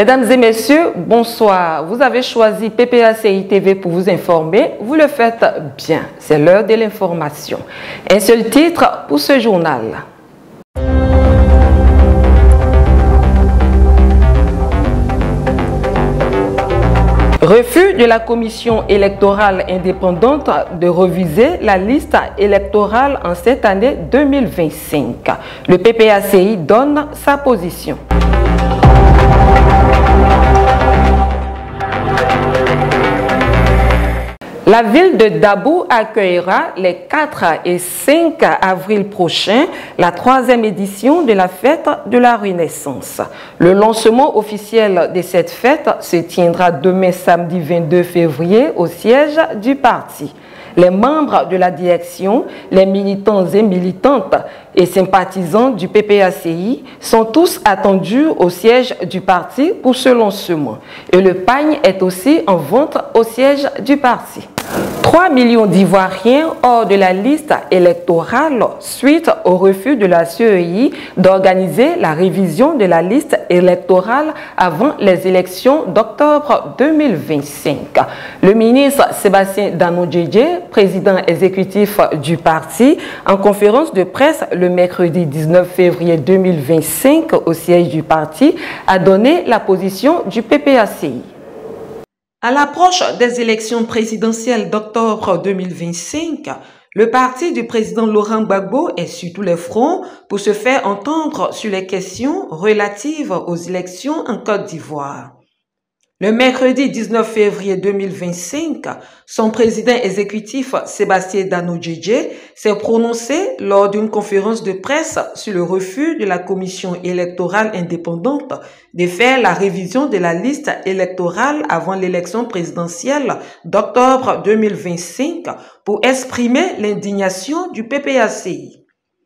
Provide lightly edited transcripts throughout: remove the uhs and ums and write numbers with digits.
Mesdames et messieurs, bonsoir. Vous avez choisi PPACI TV pour vous informer. Vous le faites bien. C'est l'heure de l'information. Un seul titre pour ce journal. Refus de la commission électorale indépendante de reviser la liste électorale en cette année 2025. Le PPACI donne sa position. La ville de Dabou accueillera les 4 et 5 avril prochains la 3e édition de la fête de la Renaissance. Le lancement officiel de cette fête se tiendra demain samedi 22 février au siège du parti. Les membres de la direction, les militants et militantes et sympathisants du PPACI sont tous attendus au siège du parti pour ce lancement. Et le pagne est aussi en vente au siège du parti. 3 millions d'Ivoiriens hors de la liste électorale suite au refus de la CEI d'organiser la révision de la liste électorale avant les élections d'octobre 2025. Le ministre Sébastien Danodjedje, président exécutif du parti, en conférence de presse le mercredi 19 février 2025 au siège du parti, a donné la position du PPACI. À l'approche des élections présidentielles d'octobre 2025, le parti du président Laurent Gbagbo est sur tous les fronts pour se faire entendre sur les questions relatives aux élections en Côte d'Ivoire. Le mercredi 19 février 2025, son président exécutif Sébastien Danodjedje s'est prononcé lors d'une conférence de presse sur le refus de la commission électorale indépendante de faire la révision de la liste électorale avant l'élection présidentielle d'octobre 2025 pour exprimer l'indignation du PPACI.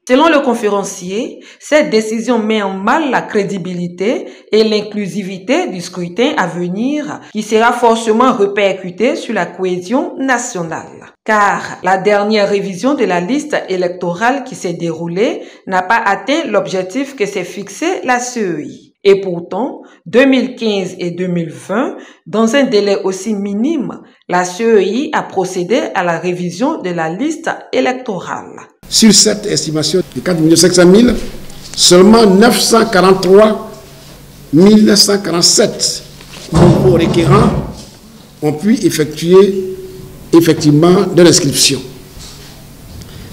Selon le conférencier, cette décision met en mal la crédibilité et l'inclusivité du scrutin à venir qui sera forcément répercuté sur la cohésion nationale. Car la dernière révision de la liste électorale qui s'est déroulée n'a pas atteint l'objectif que s'est fixé la CEI. Et pourtant, 2015 et 2020, dans un délai aussi minime, la CEI a procédé à la révision de la liste électorale. Sur cette estimation de 4 500 000, seulement 943 147 nouveaux requérants ont pu effectuer effectivement de l'inscription.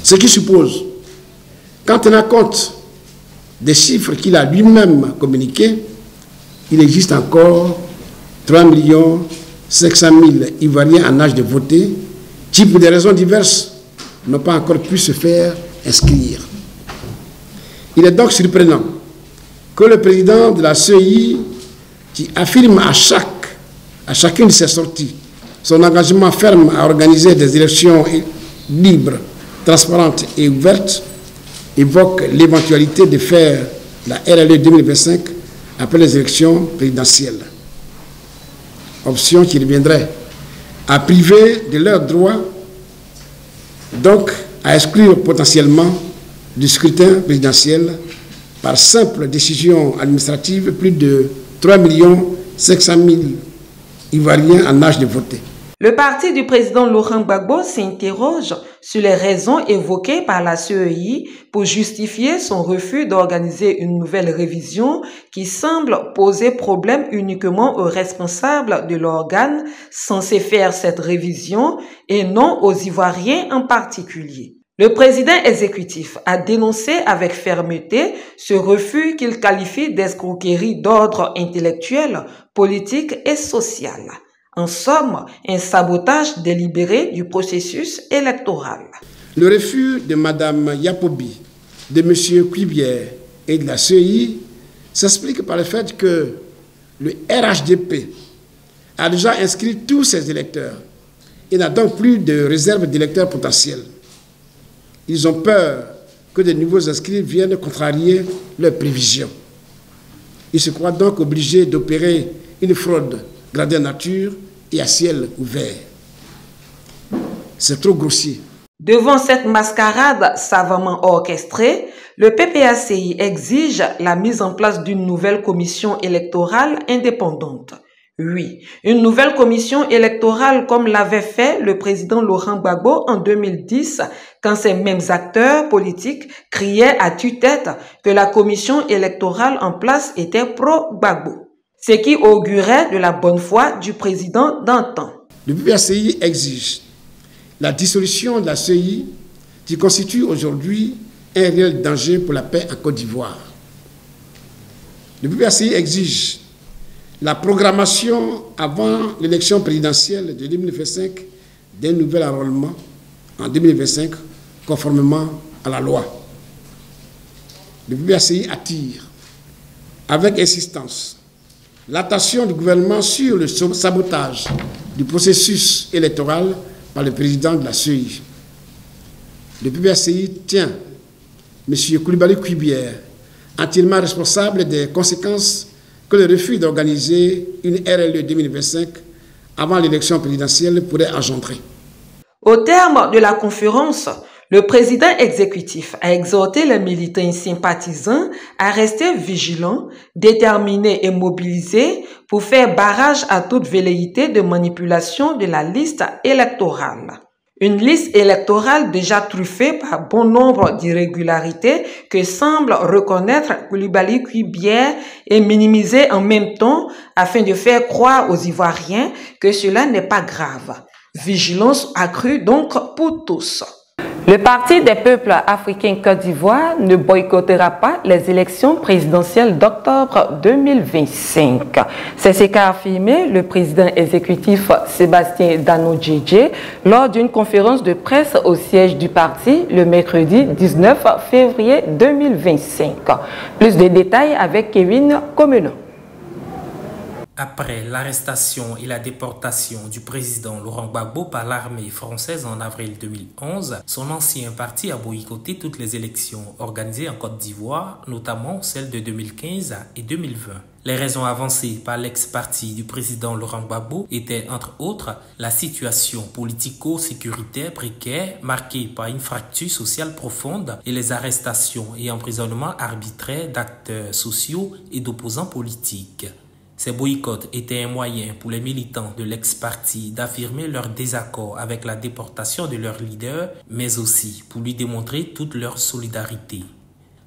Ce qui suppose, quand on tenant compte des chiffres qu'il a lui-même communiqués, il existe encore 3 500 000 Ivoiriens en âge de voter qui, pour des raisons diverses, n'ont pas encore pu se faire inscrire. Il est donc surprenant que le président de la CEI, qui affirme à chacune de ses sorties son engagement ferme à organiser des élections libres, transparentes et ouvertes, évoque l'éventualité de faire la RLE 2025 après les élections présidentielles. Option qui reviendrait à priver de leurs droits, donc à exclure potentiellement du scrutin présidentiel par simple décision administrative plus de 3 500 000 Ivoiriens en âge de voter. Le parti du président Laurent Gbagbo s'interroge sur les raisons évoquées par la CEI pour justifier son refus d'organiser une nouvelle révision qui semble poser problème uniquement aux responsables de l'organe censé faire cette révision et non aux Ivoiriens en particulier. Le président exécutif a dénoncé avec fermeté ce refus qu'il qualifie d'escroquerie d'ordre intellectuel, politique et social. En somme, un sabotage délibéré du processus électoral. Le refus de Mme Yapobi, de M. Cuivière et de la CEI s'explique par le fait que le RHDP a déjà inscrit tous ses électeurs et n'a donc plus de réserve d'électeurs potentiels. Ils ont peur que de nouveaux inscrits viennent contrarier leurs prévisions. Ils se croient donc obligés d'opérer une fraude grandeur nature et à ciel ouvert. C'est trop grossier. Devant cette mascarade savamment orchestrée, le PPACI exige la mise en place d'une nouvelle commission électorale indépendante. Oui, une nouvelle commission électorale comme l'avait fait le président Laurent Gbagbo en 2010 quand ces mêmes acteurs politiques criaient à tue-tête que la commission électorale en place était pro-Gbagbo, ce qui augurait de la bonne foi du président d'antan. Le PPACI exige la dissolution de la CEI qui constitue aujourd'hui un réel danger pour la paix en Côte d'Ivoire. Le PPACI exige la programmation avant l'élection présidentielle de 2025 d'un nouvel enrôlement en 2025 conformément à la loi. Le PPACI attire avec insistance l'attention du gouvernement sur le sabotage du processus électoral par le président de la CEI. Le PPACI tient M. Coulibaly Kuibière entièrement responsable des conséquences que le refus d'organiser une RLE 2025 avant l'élection présidentielle pourrait engendrer. Au terme de la conférence, le président exécutif a exhorté les militants et sympathisants à rester vigilants, déterminés et mobilisés pour faire barrage à toute velléité de manipulation de la liste électorale. Une liste électorale déjà truffée par bon nombre d'irrégularités que semble reconnaître Coulibaly Kuibière et minimiser en même temps afin de faire croire aux Ivoiriens que cela n'est pas grave. Vigilance accrue donc pour tous. Le Parti des peuples africains Côte d'Ivoire ne boycottera pas les élections présidentielles d'octobre 2025. C'est ce qu'a affirmé le président exécutif Sébastien Dano-Djedje lors d'une conférence de presse au siège du parti le mercredi 19 février 2025. Plus de détails avec Kevin Comenon. Après l'arrestation et la déportation du président Laurent Gbagbo par l'armée française en avril 2011, son ancien parti a boycotté toutes les élections organisées en Côte d'Ivoire, notamment celles de 2015 et 2020. Les raisons avancées par l'ex-parti du président Laurent Gbagbo étaient, entre autres, la situation politico-sécuritaire précaire marquée par une fracture sociale profonde et les arrestations et emprisonnements arbitraires d'acteurs sociaux et d'opposants politiques. Ces boycotts étaient un moyen pour les militants de l'ex-parti d'affirmer leur désaccord avec la déportation de leur leader, mais aussi pour lui démontrer toute leur solidarité.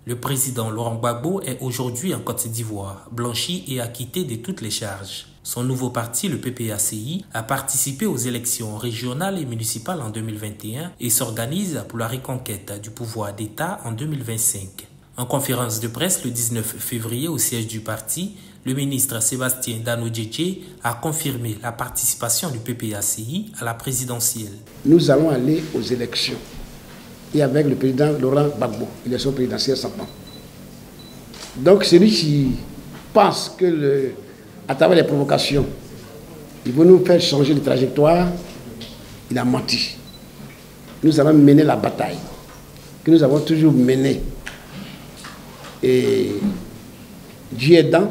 Le président Laurent Gbagbo est aujourd'hui en Côte d'Ivoire, blanchi et acquitté de toutes les charges. Son nouveau parti, le PPACI, a participé aux élections régionales et municipales en 2021 et s'organise pour la reconquête du pouvoir d'État en 2025. En conférence de presse le 19 février au siège du parti, le ministre Sébastien Dano-Djedje a confirmé la participation du PPACI à la présidentielle. Nous allons aller aux élections et avec le président Laurent Gbagbo, élection présidentielle sans plan. Donc celui qui pense que à travers les provocations, il va nous faire changer de trajectoire, il a menti. Nous allons mener la bataille que nous avons toujours menée. Et Dieu aidant,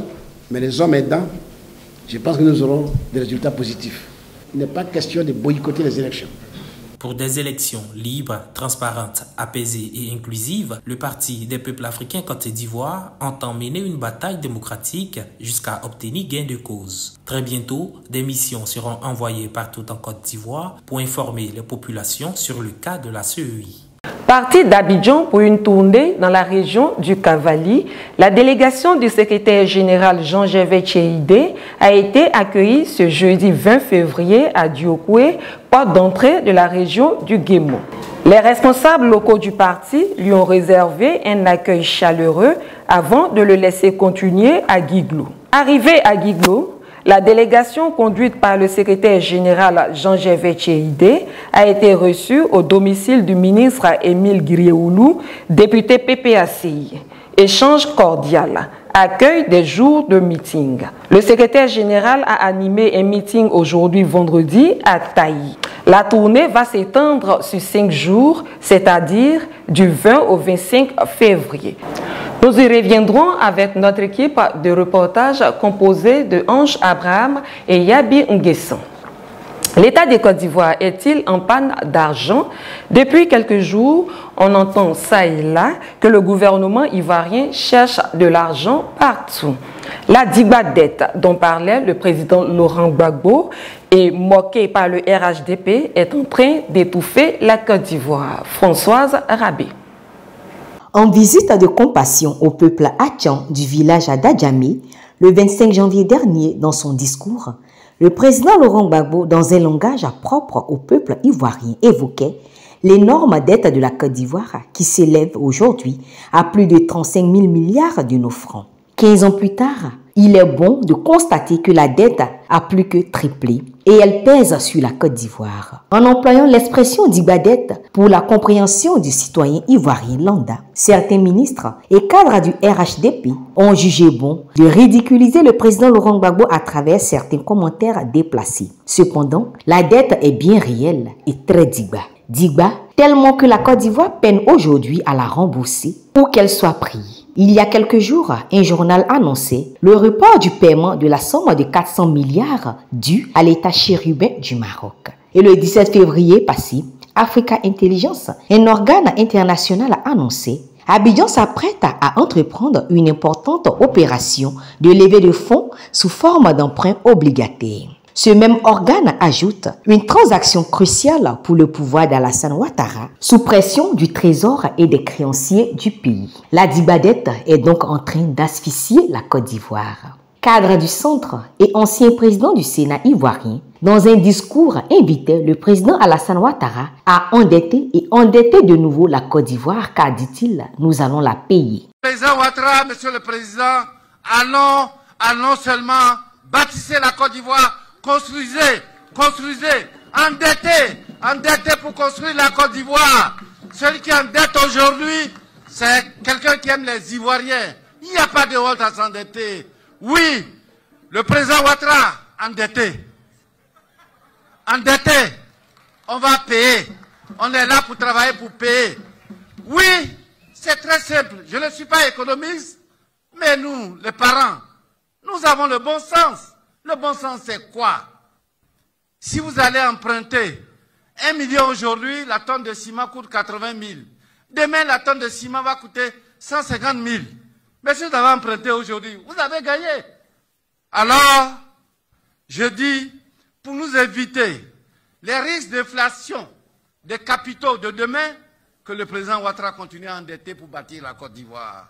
mais les hommes aidant, je pense que nous aurons des résultats positifs. Il n'est pas question de boycotter les élections. Pour des élections libres, transparentes, apaisées et inclusives, le Parti des peuples africains Côte d'Ivoire entend mener une bataille démocratique jusqu'à obtenir gain de cause. Très bientôt, des missions seront envoyées partout en Côte d'Ivoire pour informer les populations sur le cas de la CEI. Partie d'Abidjan pour une tournée dans la région du Cavali, la délégation du secrétaire général Jean-Gervais Tchéidé a été accueillie ce jeudi 20 février à Diokoué, porte d'entrée de la région du Guémon. Les responsables locaux du parti lui ont réservé un accueil chaleureux avant de le laisser continuer à Guiglou. Arrivé à Guiglou, la délégation conduite par le secrétaire général Jean-Gervais Tchéidé a été reçue au domicile du ministre Émile Guirioulou, député PPACI. Échange cordial, accueil des jours de meeting. Le secrétaire général a animé un meeting aujourd'hui vendredi à Taï. La tournée va s'étendre sur 5 jours, c'est-à-dire du 20 au 25 février. Nous y reviendrons avec notre équipe de reportage composée de Ange Abraham et Yabi Nguessan. L'État de Côte d'Ivoire est-il en panne d'argent? Depuis quelques jours, on entend ça et là que le gouvernement ivoirien cherche de l'argent partout. La dette dont parlait le président Laurent Gbagbo et moquée par le RHDP est en train d'étouffer la Côte d'Ivoire. Françoise Rabé. En visite de compassion au peuple Atchan du village d'Adjamé, le 25 janvier dernier, dans son discours, le président Laurent Gbagbo, dans un langage propre au peuple ivoirien, évoquait l'énorme dette de la Côte d'Ivoire qui s'élève aujourd'hui à plus de 35 000 milliards de nos francs. 15 ans plus tard, il est bon de constater que la dette a plus que triplé et elle pèse sur la Côte d'Ivoire. En employant l'expression dette pour la compréhension du citoyen ivoirien lambda, certains ministres et cadres du RHDP ont jugé bon de ridiculiser le président Laurent Gbagbo à travers certains commentaires déplacés. Cependant, la dette est bien réelle et très Digba, tellement que la Côte d'Ivoire peine aujourd'hui à la rembourser pour qu'elle soit prise. Il y a quelques jours, un journal annonçait le report du paiement de la somme de 400 milliards due à l'État chérubin du Maroc. Et le 17 février passé, Africa Intelligence, un organe international, a annoncé Abidjan s'apprête à entreprendre une importante opération de levée de fonds sous forme d'emprunts obligataires. Ce même organe ajoute une transaction cruciale pour le pouvoir d'Alassane Ouattara sous pression du trésor et des créanciers du pays. La dette est donc en train d'asphyxier la Côte d'Ivoire. Cadre du centre et ancien président du Sénat ivoirien, dans un discours invitait le président Alassane Ouattara à endetter de nouveau la Côte d'Ivoire car, dit-il, nous allons la payer. Président Ouattara, monsieur le président, allons seulement bâtissez la Côte d'Ivoire. Construisez, endettez pour construire la Côte d'Ivoire. Celui qui endette aujourd'hui, c'est quelqu'un qui aime les Ivoiriens. Il n'y a pas de honte à s'endetter. Oui, le président Ouattara, endetté, on va payer. On est là pour travailler, pour payer. Oui, c'est très simple. Je ne suis pas économiste, mais nous, les parents, nous avons le bon sens. Le bon sens, c'est quoi? Si vous allez emprunter 1 million aujourd'hui, la tonne de ciment coûte 80 000. Demain, la tonne de ciment va coûter 150 000. Mais si vous avez emprunté aujourd'hui, vous avez gagné. Alors, je dis, pour nous éviter les risques d'inflation des capitaux de demain, que le président Ouattara continue à endetter pour bâtir la Côte d'Ivoire.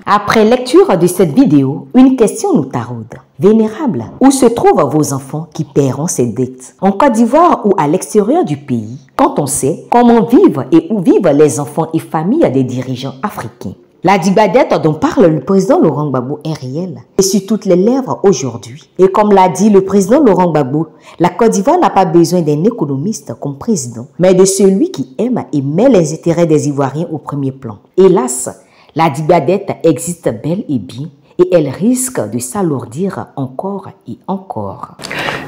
Après lecture de cette vidéo, une question nous taraude. Vénérable, où se trouvent vos enfants qui paieront ces dettes? En Côte d'Ivoire ou à l'extérieur du pays, quand on sait comment vivent et où vivent les enfants et familles des dirigeants africains. La dette dont parle le président Laurent Gbagbo est réelle et sur toutes les lèvres aujourd'hui. Et comme l'a dit le président Laurent Gbagbo, la Côte d'Ivoire n'a pas besoin d'un économiste comme président, mais de celui qui aime et met les intérêts des Ivoiriens au premier plan. Hélas, la dette existe bel et bien et elle risque de s'alourdir encore et encore.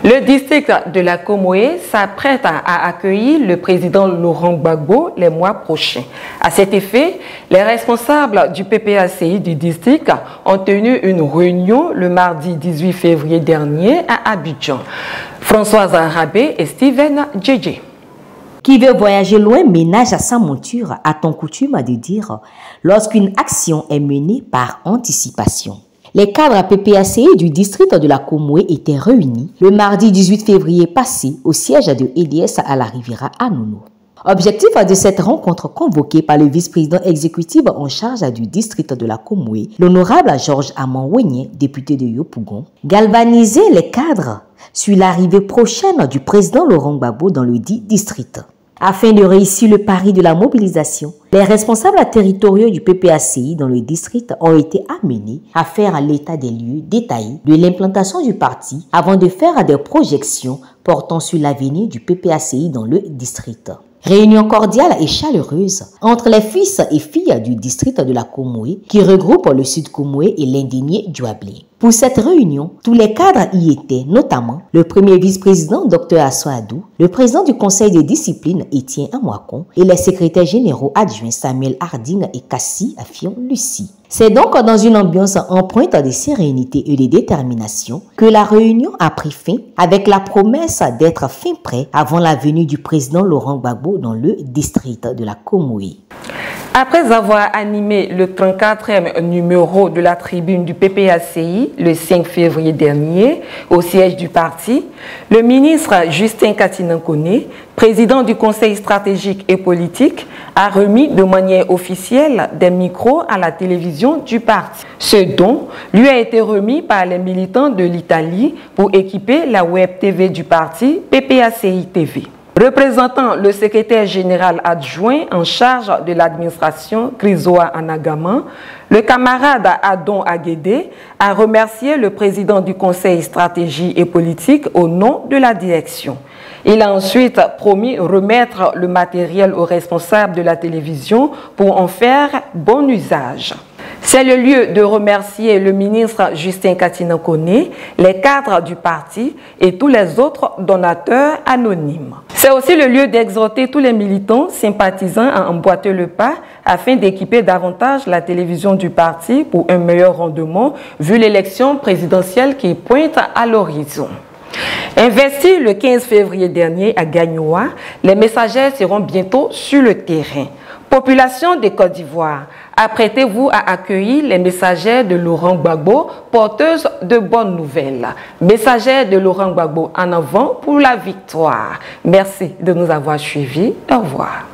Le district de la Comoé s'apprête à accueillir le président Laurent Gbagbo les mois prochains. À cet effet, les responsables du PPACI du district ont tenu une réunion le mardi 18 février dernier à Abidjan. Françoise Rabé et Steven Djedje. Qui veut voyager loin ménage à sa monture, a-t-on coutume de dire, lorsqu'une action est menée par anticipation. Les cadres PPACI du district de la Comoé étaient réunis le mardi 18 février passé au siège de EDS à la Riviera à Nono. Objectif de cette rencontre convoquée par le vice-président exécutif en charge du district de la Comoé, l'honorable Georges Amon-Wenye, député de Yopougon, galvaniser les cadres sur l'arrivée prochaine du président Laurent Gbagbo dans le dit district. Afin de réussir le pari de la mobilisation, les responsables territoriaux du PPACI dans le district ont été amenés à faire l'état des lieux détaillé de l'implantation du parti avant de faire des projections portant sur l'avenir du PPACI dans le district. Réunion cordiale et chaleureuse entre les fils et filles du district de la Comoé qui regroupe le Sud Comoé et l'Indigné Douablé. Pour cette réunion, tous les cadres y étaient, notamment le premier vice-président Dr Assou Adou, le président du conseil de discipline Etienne Amouakon et les secrétaires généraux adjoints Samuel Harding et Cassie Afion Lucie. C'est donc dans une ambiance empreinte de sérénité et de détermination que la réunion a pris fin avec la promesse d'être fin prêt avant la venue du président Laurent Gbagbo dans le district de la Komoé. Après avoir animé le 34e numéro de la tribune du PPACI le 5 février dernier au siège du parti, le ministre Justin Katinan-Kone, président du Conseil stratégique et politique, a remis de manière officielle des micros à la télévision du parti. Ce don lui a été remis par les militants de l'Italie pour équiper la web TV du parti PPACI TV. Représentant le secrétaire général adjoint en charge de l'administration, Krizoa Anagama, le camarade Adon Aguédé a remercié le président du Conseil stratégie et politique au nom de la direction. Il a ensuite promis remettre le matériel aux responsables de la télévision pour en faire bon usage. C'est le lieu de remercier le ministre Justin Katinan-Kone, les cadres du parti et tous les autres donateurs anonymes. C'est aussi le lieu d'exhorter tous les militants sympathisants à emboîter le pas afin d'équiper davantage la télévision du parti pour un meilleur rendement vu l'élection présidentielle qui pointe à l'horizon. Investis le 15 février dernier à Gagnoa, les messagers seront bientôt sur le terrain. Population de Côte d'Ivoire, apprêtez-vous à accueillir les messagers de Laurent Gbagbo, porteuses de bonnes nouvelles. Messagers de Laurent Gbagbo en avant pour la victoire. Merci de nous avoir suivis. Au revoir.